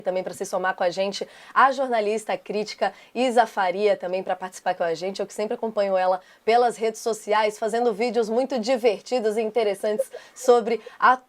Também para se somar com a gente, a jornalista, a crítica Isa Faria também para participar com a gente. Eu que sempre acompanho ela pelas redes sociais, fazendo vídeos muito divertidos e interessantes sobre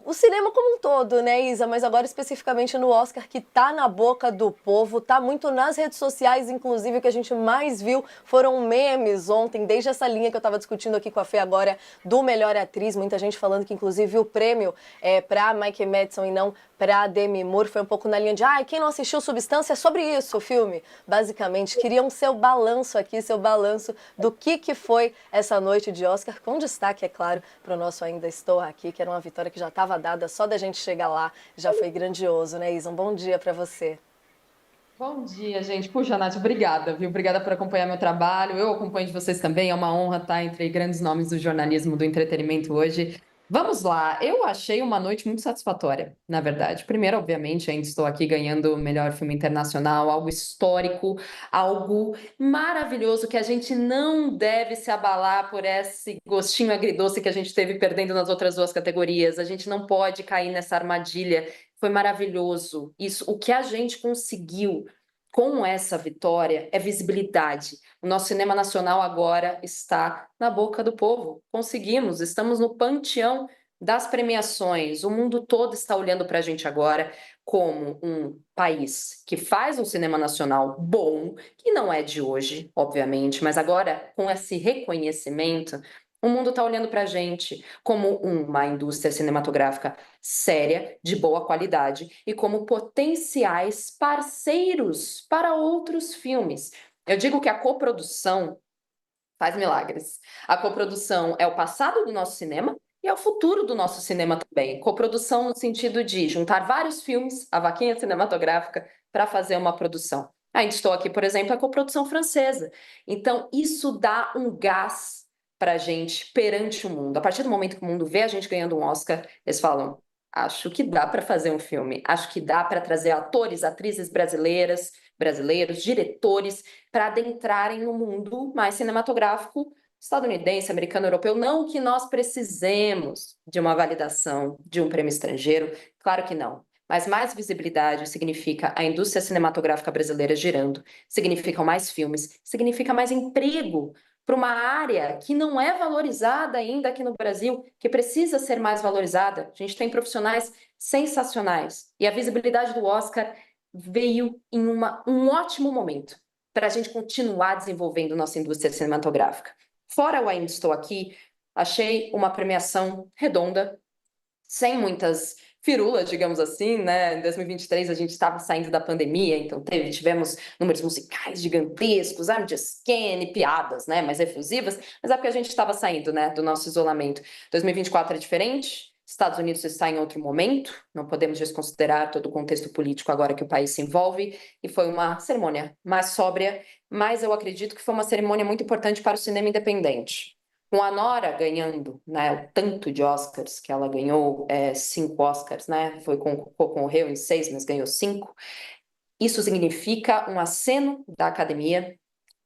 o cinema como um todo, né, Isa? Mas agora especificamente no Oscar, que tá na boca do povo, tá muito nas redes sociais, inclusive o que a gente mais viu foram memes ontem, desde essa linha que eu estava discutindo aqui com a Fê agora, do melhor atriz, muita gente falando que inclusive o prêmio é para Mikey Madison e não para Demi Moore, foi um pouco na linha de quem não assistiu Substância é sobre isso o filme. Basicamente, queriam seu balanço aqui, seu balanço do que foi essa noite de Oscar, com destaque, é claro, para o nosso Ainda Estou Aqui, que era uma vitória que já estava dada, só da gente chegar lá já foi grandioso, né, Isa? Um bom dia para você. Bom dia, gente. Puxa, Nath, obrigada, viu? Obrigada por acompanhar meu trabalho. Eu acompanho de vocês também. É uma honra estar entre grandes nomes do jornalismo, do entretenimento hoje. Vamos lá. Eu achei uma noite muito satisfatória, na verdade. Primeiro, obviamente, ainda estou aqui ganhando o melhor filme internacional, algo histórico, algo maravilhoso que a gente não deve se abalar por esse gostinho agridoce que a gente teve perdendo nas outras duas categorias. A gente não pode cair nessa armadilha. Foi maravilhoso. Isso, o que a gente conseguiu com essa vitória é visibilidade. O nosso cinema nacional agora está na boca do povo. Conseguimos, estamos no panteão das premiações. O mundo todo está olhando para a gente agora como um país que faz um cinema nacional bom, que não é de hoje, obviamente, mas agora com esse reconhecimento, o mundo está olhando para a gente como uma indústria cinematográfica séria, de boa qualidade e como potenciais parceiros para outros filmes. Eu digo que a coprodução faz milagres. A coprodução é o passado do nosso cinema e é o futuro do nosso cinema também. Coprodução no sentido de juntar vários filmes, a vaquinha cinematográfica, para fazer uma produção. Ainda estou aqui, por exemplo, a coprodução francesa. Então, isso dá um gás para a gente perante o mundo. A partir do momento que o mundo vê a gente ganhando um Oscar, eles falam: acho que dá para fazer um filme, acho que dá para trazer atores, atrizes brasileiras, brasileiros, diretores para adentrarem no mundo mais cinematográfico estadunidense, americano, europeu. Não que nós precisemos de uma validação de um prêmio estrangeiro, claro que não. Mas mais visibilidade significa a indústria cinematográfica brasileira girando, significam mais filmes, significa mais emprego para uma área que não é valorizada ainda aqui no Brasil, que precisa ser mais valorizada. A gente tem profissionais sensacionais. E a visibilidade do Oscar veio em um ótimo momento para a gente continuar desenvolvendo nossa indústria cinematográfica. Fora o Ainda Estou Aqui, achei uma premiação redonda, sem muitas firulas, digamos assim, né? Em 2023 a gente estava saindo da pandemia, então tivemos números musicais gigantescos, I'm Just Kenny, piadas, né? Mais efusivas, mas é porque a gente estava saindo, né? Do nosso isolamento. 2024 é diferente. Estados Unidos está em outro momento, não podemos desconsiderar todo o contexto político agora que o país se envolve, e foi uma cerimônia mais sóbria, mas eu acredito que foi uma cerimônia muito importante para o cinema independente. Com a Nora ganhando, né, o tanto de Oscars que ela ganhou, 5 Oscars, né, concorreu em 6, mas ganhou 5. Isso significa um aceno da academia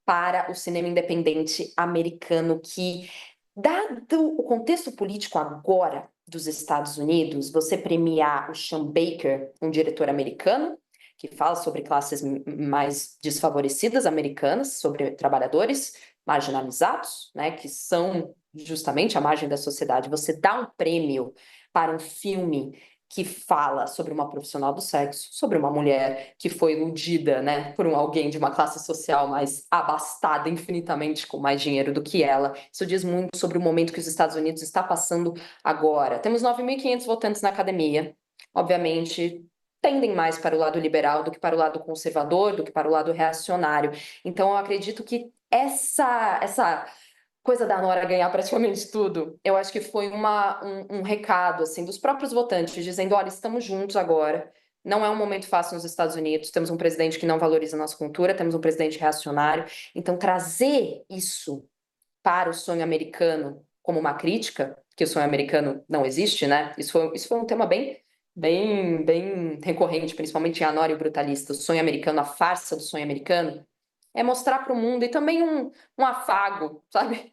para o cinema independente americano que, dado o contexto político agora dos Estados Unidos, você premiar o Sean Baker, um diretor americano, que fala sobre classes mais desfavorecidas americanas, sobre trabalhadores marginalizados, né, que são justamente a margem da sociedade. Você dá um prêmio para um filme que fala sobre uma profissional do sexo, sobre uma mulher que foi iludida, né, por alguém de uma classe social mais abastada, infinitamente com mais dinheiro do que ela. Isso diz muito sobre o momento que os Estados Unidos está passando agora. Temos 9.500 votantes na academia, obviamente tendem mais para o lado liberal do que para o lado conservador, do que para o lado reacionário. Então, eu acredito que essa coisa da Nora ganhar praticamente tudo, eu acho que foi um recado assim dos próprios votantes, dizendo: olha, estamos juntos agora. Não é um momento fácil nos Estados Unidos, temos um presidente que não valoriza a nossa cultura, temos um presidente reacionário. Então, trazer isso para o sonho americano como uma crítica, que o sonho americano não existe, né? Isso foi um tema bem recorrente, principalmente em A Nora e o Brutalista, o sonho americano, a farsa do sonho americano, é mostrar para o mundo e também um afago, sabe?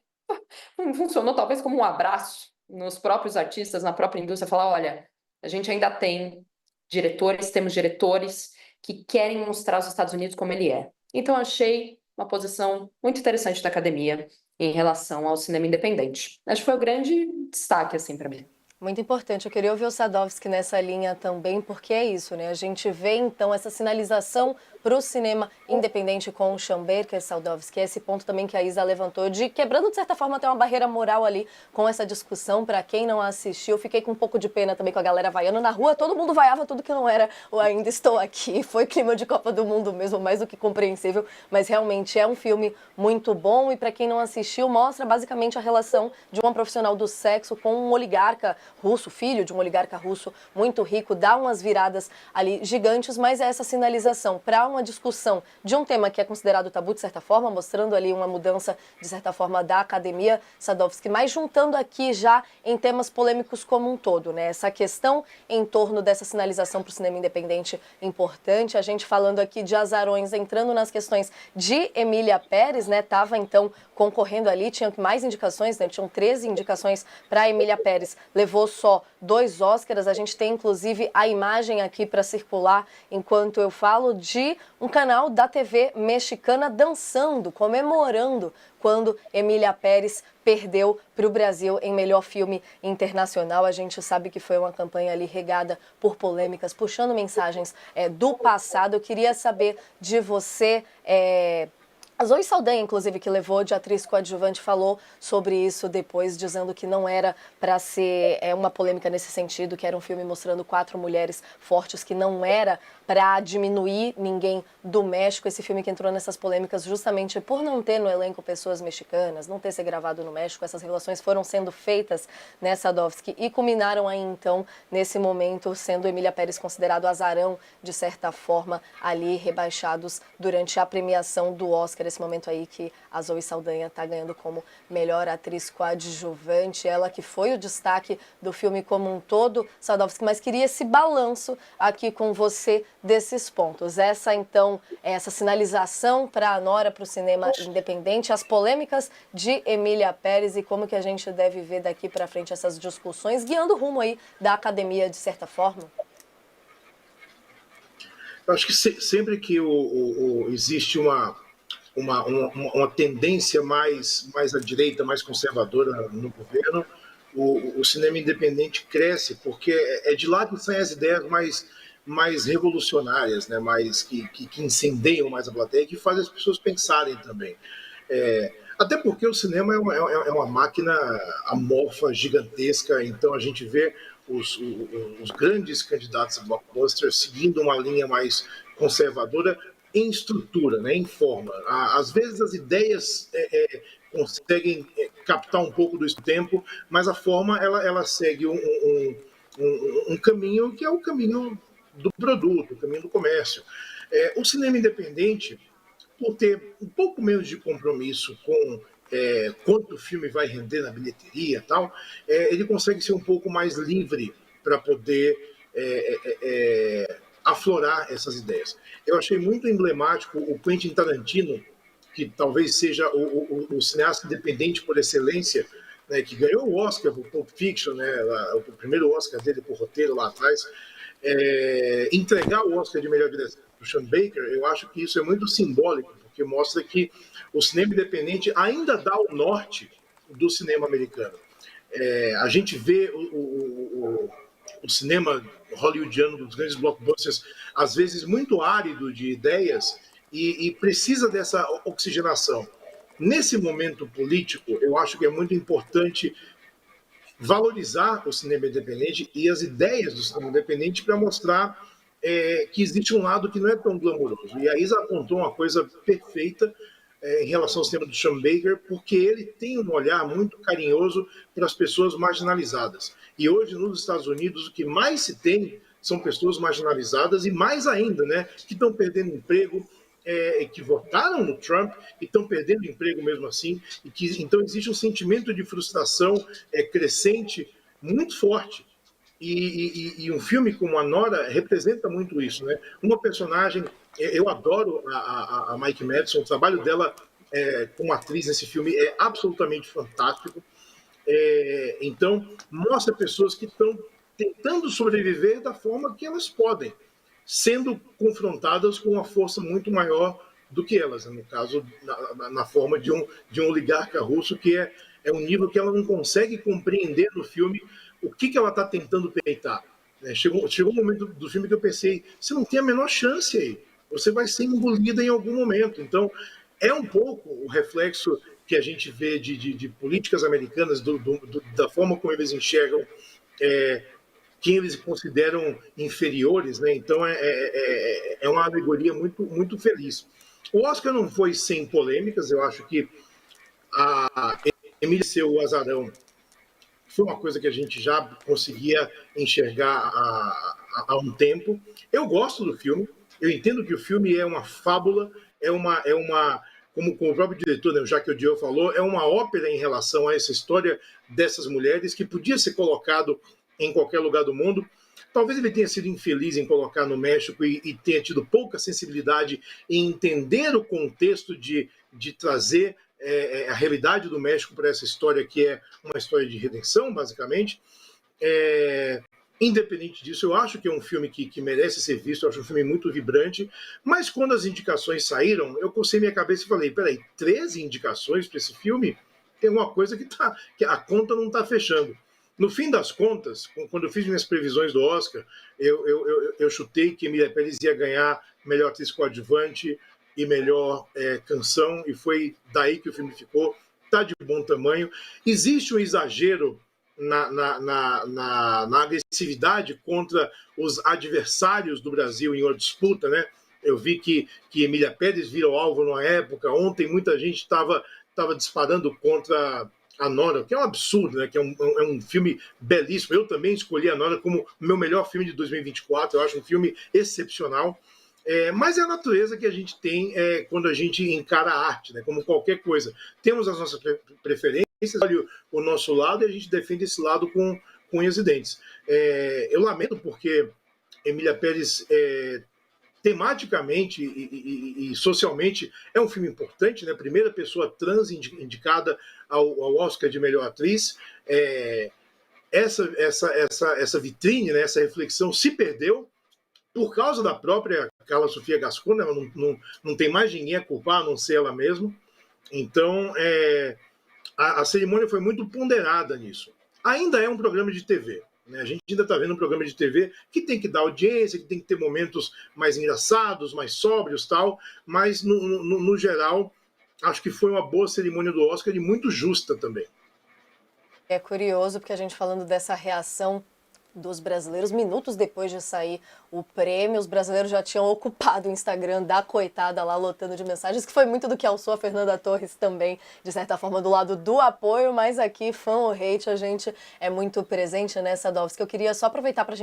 Funcionou talvez como um abraço nos próprios artistas, na própria indústria, falar: olha, a gente ainda tem diretores, temos diretores que querem mostrar os Estados Unidos como ele é. Então, achei uma posição muito interessante da academia em relação ao cinema independente. Acho que foi o grande destaque, assim, para mim. Muito importante. Eu queria ouvir o Sadovski nessa linha também, porque é isso, né? A gente vê, então, essa sinalização para o cinema independente com o Schemberger, Sadovski, esse ponto também que a Isa levantou, de quebrando, de certa forma, até uma barreira moral ali com essa discussão. Para quem não assistiu, fiquei com um pouco de pena também com a galera vaiando na rua, todo mundo vaiava tudo que não era o Ainda Estou Aqui. Foi clima de Copa do Mundo mesmo, mais do que compreensível, mas realmente é um filme muito bom e para quem não assistiu, mostra basicamente a relação de uma profissional do sexo com um oligarca russo, filho de um oligarca russo muito rico, dá umas viradas ali gigantes, mas é essa sinalização para uma discussão de um tema que é considerado tabu de certa forma, mostrando ali uma mudança de certa forma da academia, Sadovski, mas juntando aqui já em temas polêmicos como um todo, né? Essa questão em torno dessa sinalização para o cinema independente importante, a gente falando aqui de azarões, entrando nas questões de Emília Pérez, né? Tava então concorrendo ali, tinha mais indicações, né? Tinham 13 indicações para Emília Pérez, levou só 2 Oscars. A gente tem inclusive a imagem aqui para circular enquanto eu falo de um canal da TV mexicana dançando, comemorando quando Emília Pérez perdeu para o Brasil em melhor filme internacional. A gente sabe que foi uma campanha ali regada por polêmicas, puxando mensagens do passado. Eu queria saber de você... A Zoe Saldanha, inclusive, que levou de atriz coadjuvante, falou sobre isso depois, dizendo que não era para ser uma polêmica nesse sentido, que era um filme mostrando 4 mulheres fortes, que não era para diminuir ninguém do México. Esse filme que entrou nessas polêmicas justamente por não ter no elenco pessoas mexicanas, não ter sido gravado no México. Essas revelações foram sendo feitas, né, Sadovski, e culminaram aí então, nesse momento, sendo Emília Pérez considerado azarão, de certa forma, ali rebaixados durante a premiação do Oscar. Esse momento aí que a Zoe Saldanha está ganhando como melhor atriz coadjuvante, ela que foi o destaque do filme como um todo, Sadovski, mas queria esse balanço aqui com você desses pontos. Essa, então, essa sinalização para a Nora, para o cinema independente, as polêmicas de Emília Pérez e como que a gente deve ver daqui para frente essas discussões, guiando o rumo aí da academia, de certa forma. Eu acho que sempre que existe uma tendência mais à direita, mais conservadora no governo, o cinema independente cresce, porque é de lá que saem as ideias mais revolucionárias, né? Que incendeiam mais a plateia, que fazem as pessoas pensarem também. Até porque o cinema é uma máquina amorfa, gigantesca, então a gente vê os grandes candidatos a blockbuster seguindo uma linha mais conservadora em estrutura, né, em forma. Às vezes as ideias conseguem captar um pouco do tempo, mas a forma ela segue um caminho que é o caminho do produto, o caminho do comércio. O cinema independente, por ter um pouco menos de compromisso com quanto o filme vai render na bilheteria e tal, ele consegue ser um pouco mais livre para poder aflorar essas ideias. Eu achei muito emblemático o Quentin Tarantino, que talvez seja o cineasta independente por excelência, né, que ganhou o Oscar por Pulp Fiction, né, o primeiro Oscar dele por roteiro lá atrás, entregar o Oscar de melhor direção para o Sean Baker. Eu acho que isso é muito simbólico, porque mostra que o cinema independente ainda dá o norte do cinema americano. A gente vê o cinema hollywoodiano dos grandes blockbusters, às vezes muito árido de ideias, e precisa dessa oxigenação. Nesse momento político, eu acho que é muito importante valorizar o cinema independente e as ideias do cinema independente para mostrar que existe um lado que não é tão glamouroso. E a Isa apontou uma coisa perfeita em relação ao cinema do Sean Baker, porque ele tem um olhar muito carinhoso para as pessoas marginalizadas. E hoje, nos Estados Unidos, o que mais se tem são pessoas marginalizadas e mais ainda, né, que estão perdendo emprego, que votaram no Trump e estão perdendo emprego mesmo assim, e que então existe um sentimento de frustração crescente muito forte. E um filme como a Nora representa muito isso, né? Uma personagem, eu adoro a Mike Madison, o trabalho dela como atriz nesse filme é absolutamente fantástico. Então mostra pessoas que estão tentando sobreviver da forma que elas podem. sendo confrontadas com uma força muito maior do que elas, né? No caso, na forma de um oligarca russo, que é um nível que ela não consegue compreender no filme o que ela está tentando peitar. Né? Chegou um momento do filme que eu pensei, você não tem a menor chance aí, você vai ser engolida em algum momento. Então, é um pouco o reflexo que a gente vê de políticas americanas, da forma como eles enxergam quem eles consideram inferiores, né? Então é uma alegoria muito, muito feliz. O Oscar não foi sem polêmicas, eu acho que a Emília Seu Azarão foi uma coisa que a gente já conseguia enxergar há um tempo. Eu gosto do filme, eu entendo que o filme é uma fábula, como o próprio diretor, né, o Jacques Audiard falou, é uma ópera em relação a essa história dessas mulheres que podia ser colocado em qualquer lugar do mundo. Talvez ele tenha sido infeliz em colocar no México e tenha tido pouca sensibilidade em entender o contexto de trazer a realidade do México para essa história, que é uma história de redenção, basicamente. Independente disso, eu acho que é um filme que merece ser visto, eu acho um filme muito vibrante, mas quando as indicações saíram, eu cocei minha cabeça e falei, peraí, 13 indicações para esse filme? Tem uma coisa que a conta não está fechando. No fim das contas, quando eu fiz minhas previsões do Oscar, eu chutei que Emília Pérez ia ganhar melhor atriz coadjuvante e melhor canção, e foi daí que o filme ficou. Está de bom tamanho. Existe um exagero na agressividade contra os adversários do Brasil em uma disputa, né? Eu vi que Emília Pérez virou alvo numa época. Ontem muita gente estava disparando contra a Nora, que é um absurdo, né? Que é um filme belíssimo. Eu também escolhi a Nora como meu melhor filme de 2024. Eu acho um filme excepcional. Mas é a natureza que a gente tem quando a gente encara a arte, né? Como qualquer coisa. Temos as nossas preferências, olha o nosso lado e a gente defende esse lado com unhas e dentes. Eu lamento porque Emília Pérez, tematicamente e socialmente, é um filme importante, né? Primeira pessoa trans indicada ao Oscar de melhor atriz. Essa vitrine, né? Essa reflexão se perdeu por causa da própria Carla Sofia Gascon, né? Ela não tem mais ninguém a culpar, a não ser ela mesma. Então, a cerimônia foi muito ponderada nisso. Ainda é um programa de TV. Né? A gente ainda está vendo um programa de TV que tem que dar audiência, que tem que ter momentos mais engraçados, mais sóbrios, tal, mas, no geral, acho que foi uma boa cerimônia do Oscar e muito justa também. É curioso, porque a gente falando dessa reação dos brasileiros, minutos depois de sair o prêmio, os brasileiros já tinham ocupado o Instagram da coitada lá, lotando de mensagens, que foi muito do que alçou a Fernanda Torres também, de certa forma, do lado do apoio, mas aqui, fã ou hate, a gente é muito presente nessa, Dovs, que eu queria só aproveitar para